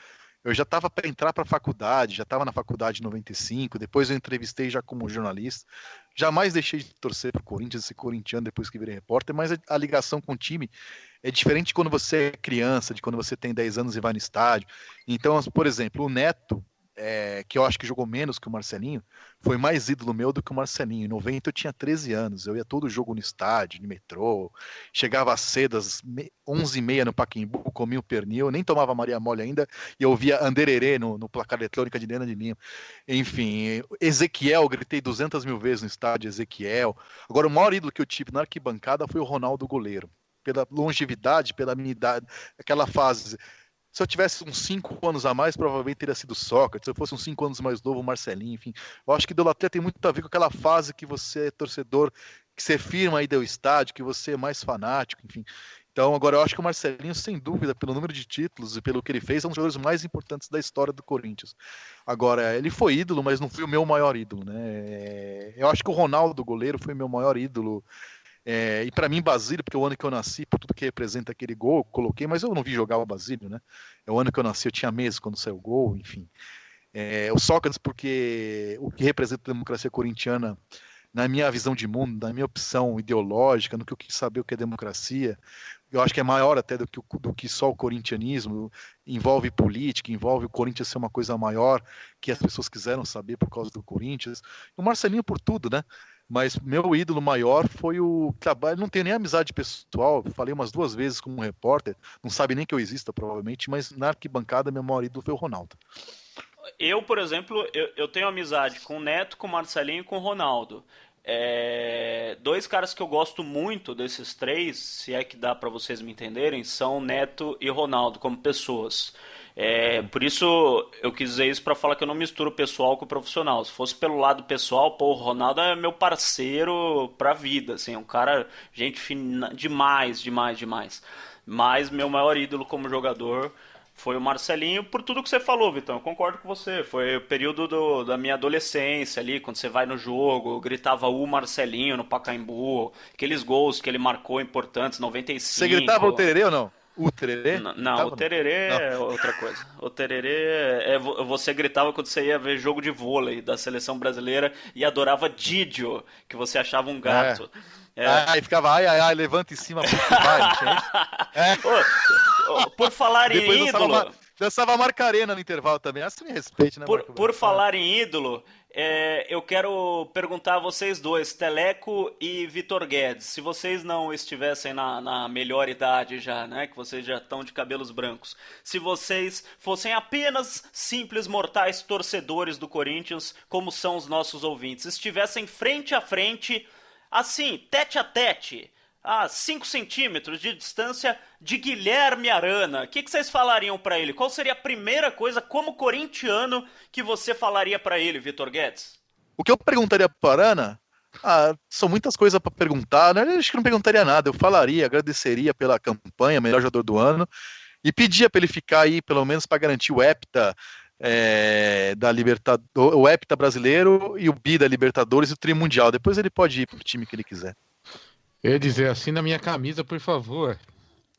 eu já estava para entrar para a faculdade, já estava na faculdade em 95, depois eu entrevistei já como jornalista. Jamais deixei de torcer para o Corinthians, ser corintiano depois que virei repórter, mas a ligação com o time é diferente de quando você é criança, de quando você tem 10 anos e vai no estádio. Então, por exemplo, o Neto, que eu acho que jogou menos que o Marcelinho, foi mais ídolo meu do que o Marcelinho. Em 90 eu tinha 13 anos, eu ia todo jogo no estádio, no metrô, chegava cedo às 11h30 no Pacaembu, comia o pernil, nem tomava Maria Mole ainda, e eu via Andererê no placar eletrônica de Helena de Lima. Enfim, Ezequiel, gritei 200 mil vezes no estádio, Ezequiel. Agora, o maior ídolo que eu tive na arquibancada foi o Ronaldo goleiro. Pela longevidade, pela minha idade, aquela fase. Se eu tivesse uns 5 anos a mais, provavelmente teria sido Sócrates. Se eu fosse uns 5 anos mais novo, Marcelinho, enfim. Eu acho que idolatria tem muito a ver com aquela fase que você é torcedor, que você firma aí do estádio, que você é mais fanático, enfim. Então, agora eu acho que o Marcelinho, sem dúvida, pelo número de títulos e pelo que ele fez, é um dos jogadores mais importantes da história do Corinthians. Agora, ele foi ídolo, mas não foi o meu maior ídolo, né? Eu acho que o Ronaldo, goleiro, foi o meu maior ídolo. E para mim, Basílio, porque é o ano que eu nasci, por tudo que representa aquele gol, eu coloquei, mas eu não vi jogar o Basílio, né? É o ano que eu nasci, eu tinha meses quando saiu o gol, enfim. O Sócrates, porque o que representa a democracia corintiana, na minha visão de mundo, na minha opção ideológica, no que eu quis saber o que é democracia, eu acho que é maior até do que só o corintianismo, envolve política, envolve o Corinthians ser uma coisa maior que as pessoas quiseram saber por causa do Corinthians. E o Marcelinho por tudo, né? Mas meu ídolo maior foi o trabalho. Não tenho nem amizade pessoal, falei umas 2 vezes com um repórter, não sabe nem que eu exista, provavelmente, mas na arquibancada, meu maior ídolo foi o Ronaldo. Eu, por exemplo, eu tenho amizade com o Neto, com o Marcelinho e com o Ronaldo. Dois caras que eu gosto muito desses três, se é que dá pra vocês me entenderem, são Neto e Ronaldo como pessoas. Por isso eu quis dizer isso para falar que eu não misturo o pessoal com o profissional. Se fosse pelo lado pessoal, pô, o Ronaldo é meu parceiro pra vida, assim, é um cara, gente fina demais, demais, demais. Mas meu maior ídolo como jogador foi o Marcelinho, por tudo que você falou, Vitão. Eu concordo com você. Foi o período da minha adolescência ali, quando você vai no jogo, eu gritava o Marcelinho no Pacaembu, aqueles gols que ele marcou importantes, Você gritava o 95. tererê ou não? O tererê? Não, o Gritava, não? tererê Não. é outra coisa. O tererê é você gritava quando você ia ver jogo de vôlei da seleção brasileira e adorava Didio, que você achava um É. gato. É. Aí ficava, ai, ai, ai, levanta em cima, puxa, vai, não tinha isso? É. Por falar Depois em ídolo, dançava Marcarena no intervalo também. Ah, você me respeite, né, Marco? por falar em ídolo, eu quero perguntar a vocês dois, Teleco e Vitor Guedes, se vocês não estivessem na melhor idade já, né, que vocês já estão de cabelos brancos, se vocês fossem apenas simples mortais torcedores do Corinthians, como são os nossos ouvintes, estivessem frente a frente, assim, tete a tete, a 5 centímetros de distância de Guilherme Arana. O que vocês falariam pra ele? Qual seria a primeira coisa, como corintiano, que você falaria pra ele, Vitor Guedes? O que eu perguntaria para Arana? Ah, são muitas coisas para perguntar, né? Eu acho que não perguntaria nada. Eu falaria, agradeceria pela campanha, melhor jogador do ano, e pedia para ele ficar aí, pelo menos para garantir o hepta da Libertadores, o hepta brasileiro e o bi da Libertadores e o tri mundial. Depois ele pode ir pro time que ele quiser. Eu ia dizer assim na minha camisa, por favor,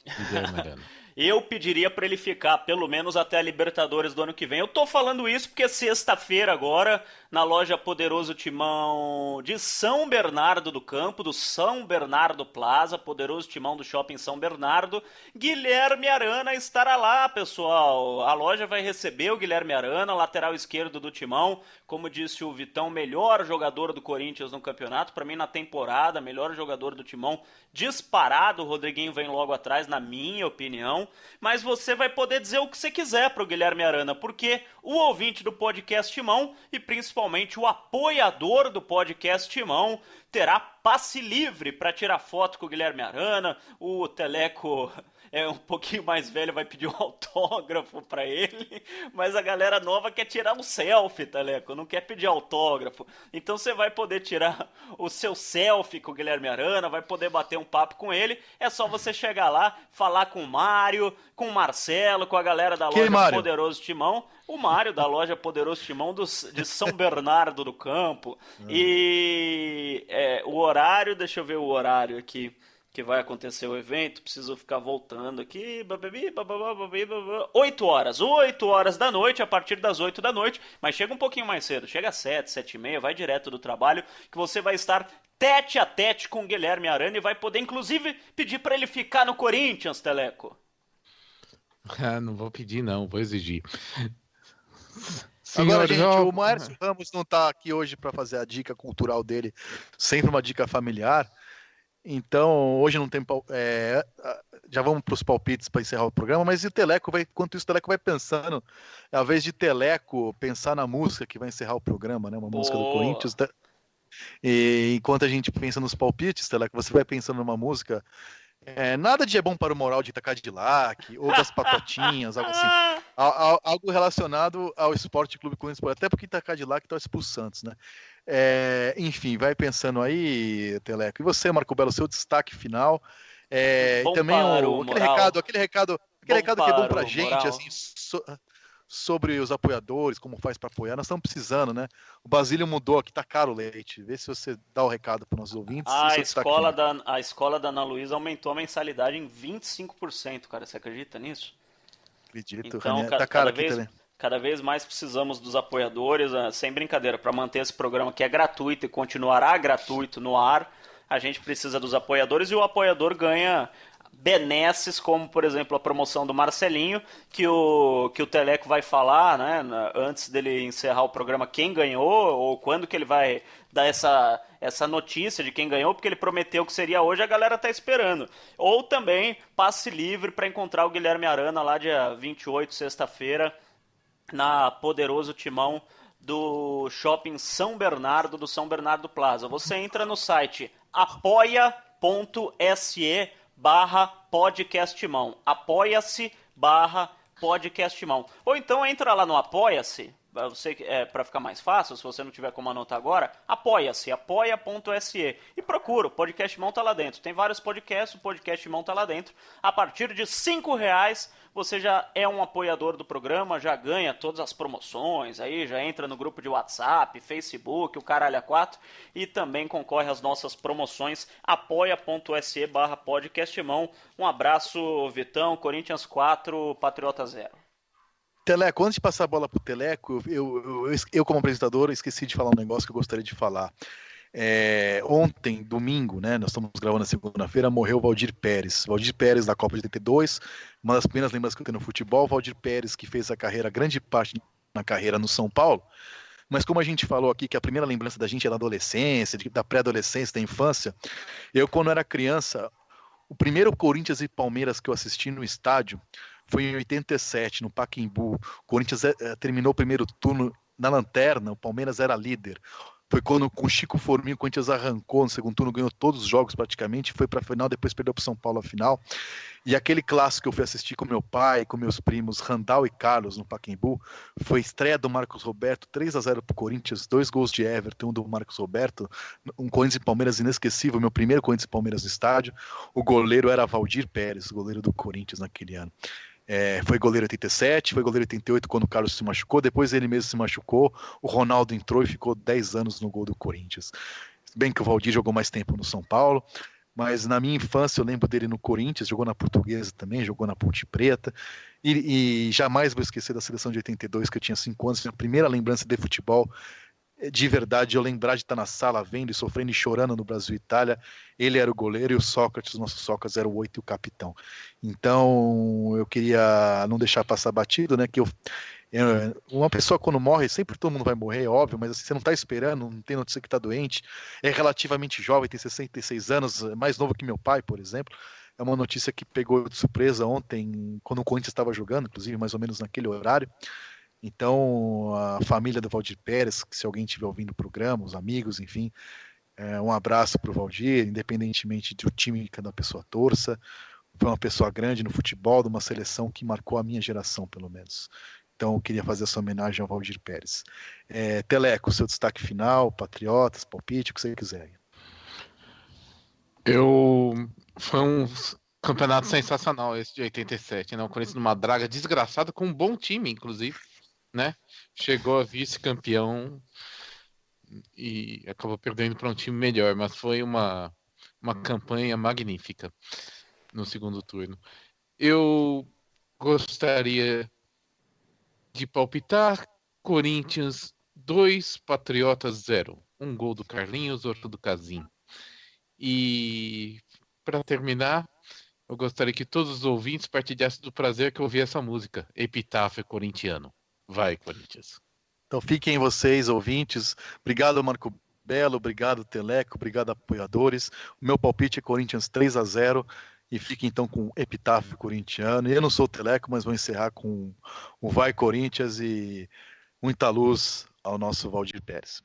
Guilherme Arana. Eu pediria pra ele ficar pelo menos até a Libertadores do ano que vem. Eu tô falando isso porque sexta-feira agora, na loja Poderoso Timão de São Bernardo do Campo, do São Bernardo Plaza, Poderoso Timão do Shopping São Bernardo, Guilherme Arana estará lá, pessoal. A loja vai receber o Guilherme Arana, lateral esquerdo do Timão, como disse o Vitão, melhor jogador do Corinthians no campeonato, pra mim na temporada, melhor jogador do Timão, disparado. O Rodriguinho vem logo atrás, na minha opinião. Mas você vai poder dizer o que você quiser pro Guilherme Arana, porque o ouvinte do podcast Timão e principalmente o apoiador do podcast Timão terá passe livre para tirar foto com o Guilherme Arana. O Teleco é um pouquinho mais velho, vai pedir um autógrafo pra ele, mas a galera nova quer tirar um selfie, Teleco, não quer pedir autógrafo. Então você vai poder tirar o seu selfie com o Guilherme Arana, vai poder bater um papo com ele. É só você chegar lá, falar com o Mário, com o Marcelo, com a galera da loja Mário? Poderoso Timão. O Mário da loja Poderoso Timão de São Bernardo do Campo. E o horário, deixa eu ver o horário aqui que vai acontecer o evento, preciso ficar voltando aqui, 8 horas, 8 horas da noite, a partir das 8 da noite, mas chega um pouquinho mais cedo, chega às 7, 7 e meia, vai direto do trabalho, que você vai estar tete a tete com o Guilherme Arana e vai poder, inclusive, pedir para ele ficar no Corinthians, Teleco. Ah, não vou pedir não, vou exigir. Agora, Senhores, gente, o Márcio Ramos não está aqui hoje para fazer a dica cultural dele, sempre uma dica familiar. Então, hoje não tem. Já vamos para os palpites para encerrar o programa, mas o Teleco vai, enquanto isso, o Teleco vai pensando, é a vez de Teleco pensar na música que vai encerrar o programa, né? Uma música do Corinthians. E enquanto a gente pensa nos palpites, Teleco, você vai pensando numa música. Nada de É Bom para o Moral de Itacadilac, ou das Patotinhas, algo assim. Algo relacionado ao Esporte Clube Corinthians, até porque Itacadilac torce pro Santos, né? Enfim, vai pensando aí, Teleco. E você, Marco Belo, seu destaque final. E também aquele recado que é bom pra gente, assim, sobre os apoiadores, como faz para apoiar. Nós estamos precisando, né? O Basílio mudou aqui, tá caro o leite. Vê se você dá o recado para os nossos ouvintes. A escola da Ana Luísa aumentou a mensalidade em 25%, cara. Você acredita nisso? Acredito, então, tá caro aqui também. Cada vez mais precisamos dos apoiadores, sem brincadeira, para manter esse programa que é gratuito e continuará gratuito no ar, a gente precisa dos apoiadores e o apoiador ganha benesses, como por exemplo a promoção do Marcelinho, que o Teleco vai falar, né, antes dele encerrar o programa, quem ganhou, ou quando que ele vai dar essa notícia de quem ganhou, porque ele prometeu que seria hoje, a galera tá esperando. Ou também passe livre para encontrar o Guilherme Arana lá dia 28, sexta-feira, na Poderoso Timão do Shopping São Bernardo, do São Bernardo Plaza. Você entra no site apoia.se/podcasttimão. Apoia-se Podcast Mão. Ou então entra lá no Apoia-se, você, para ficar mais fácil, se você não tiver como anotar agora, apoia-se, apoia.se e procura, o Podcast Mão tá lá dentro. Tem vários podcasts, o Podcast Mão tá lá dentro. A partir de R$ 5 você já é um apoiador do programa, já ganha todas as promoções, aí já entra no grupo de WhatsApp, Facebook, o caralho a 4 e também concorre às nossas promoções, apoia.se/podcastmão. Um abraço, Vitão, Corinthians 4, Patriota 0. Teleco, antes de passar a bola pro Teleco, eu como apresentador, esqueci de falar um negócio que eu gostaria de falar. Ontem, domingo, né, nós estamos gravando na segunda-feira, morreu o Valdir Pérez. Valdir Pérez da Copa de 82, uma das primeiras lembranças que eu tenho no futebol. Valdir Pérez, que fez a carreira, grande parte na carreira no São Paulo. Mas como a gente falou aqui que a primeira lembrança da gente é da adolescência, da pré-adolescência, da infância, eu quando era criança, o primeiro Corinthians e Palmeiras que eu assisti no estádio foi em 87, no Pacaembu. O Corinthians terminou o primeiro turno na lanterna, o Palmeiras era líder. Foi quando com o Chico Forminho o Corinthians arrancou no segundo turno, ganhou todos os jogos praticamente, foi para a final, depois perdeu para o São Paulo a final. E aquele clássico que eu fui assistir com meu pai, com meus primos Randall e Carlos no Pacaembu, foi estreia do Marcos Roberto, 3-0 para o Corinthians, 2 gols de Everton, um do Marcos Roberto, um Corinthians e Palmeiras inesquecível, meu primeiro Corinthians e Palmeiras no estádio. O goleiro era Valdir Pérez, goleiro do Corinthians naquele ano. Foi goleiro 87, foi goleiro 88 quando o Carlos se machucou, depois ele mesmo se machucou, o Ronaldo entrou e ficou 10 anos no gol do Corinthians. Bem que o Valdir jogou mais tempo no São Paulo, mas na minha infância eu lembro dele no Corinthians, jogou na Portuguesa também, jogou na Ponte Preta, e jamais vou esquecer da seleção de 82, que eu tinha 5 anos, minha primeira lembrança de futebol, de verdade, eu lembrar de estar na sala vendo e sofrendo e chorando no Brasil e Itália. Ele era o goleiro e o Sócrates, o nosso Sócrates, era o 8 e o capitão. Então, eu queria não deixar passar batido, né? Uma pessoa quando morre, sempre todo mundo vai morrer, é óbvio, mas assim, você não está esperando, não tem notícia que está doente, é relativamente jovem, tem 66 anos, mais novo que meu pai, por exemplo. É uma notícia que pegou de surpresa ontem, quando o Corinthians estava jogando, inclusive mais ou menos naquele horário. Então, a família do Valdir Pérez, que se alguém estiver ouvindo o programa, os amigos, enfim, um abraço para o Valdir, independentemente do time que cada pessoa torça. Foi uma pessoa grande no futebol, de uma seleção que marcou a minha geração, pelo menos. Então, eu queria fazer essa homenagem ao Valdir Pérez. Teleco, seu destaque final, Patriotas, palpite, o que você quiser. Foi um campeonato sensacional esse de 87, né? O Corinthians numa draga desgraçada com um bom time, inclusive, né? Chegou a vice-campeão e acabou perdendo para um time melhor, mas foi uma campanha magnífica no segundo turno. Eu gostaria de palpitar Corinthians 2, Patriotas 0. Um gol do Carlinhos, outro do Casim. E para terminar, eu gostaria que todos os ouvintes partilhassem do prazer que eu ouvi essa música, Epitáfio Corintiano. Vai, Corinthians. Então fiquem vocês, ouvintes. Obrigado, Marco Belo. Obrigado, Teleco. Obrigado, apoiadores. O meu palpite é Corinthians 3-0. E fiquem então com o Epitáfio Corintiano. E eu não sou o Teleco, mas vou encerrar com o Vai Corinthians e muita luz ao nosso Valdir Pérez.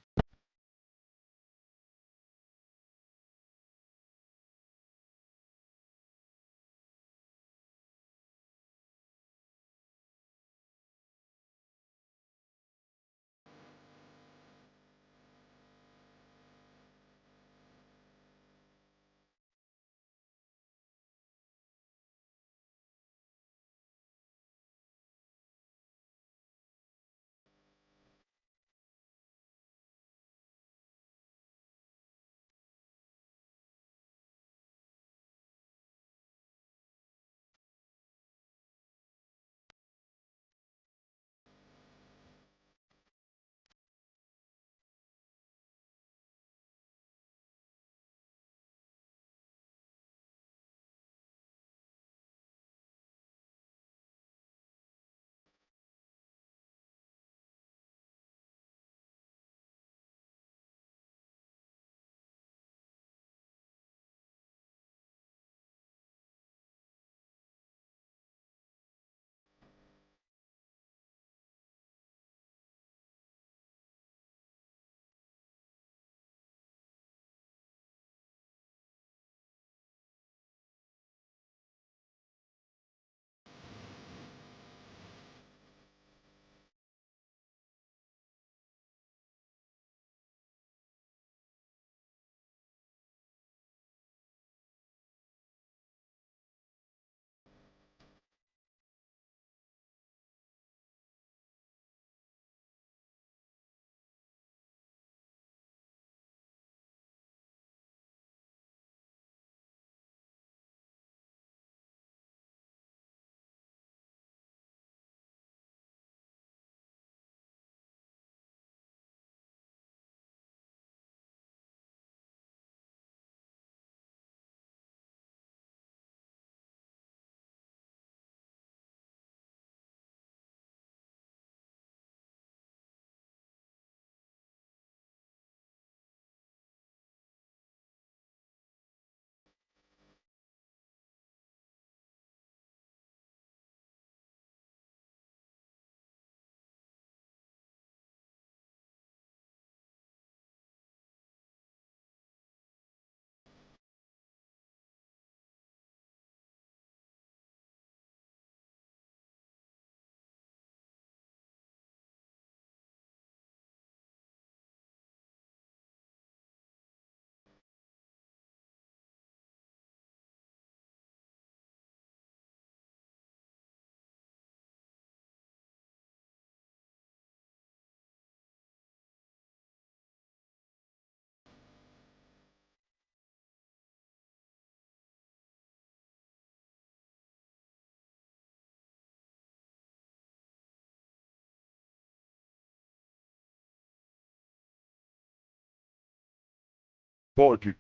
Podcast.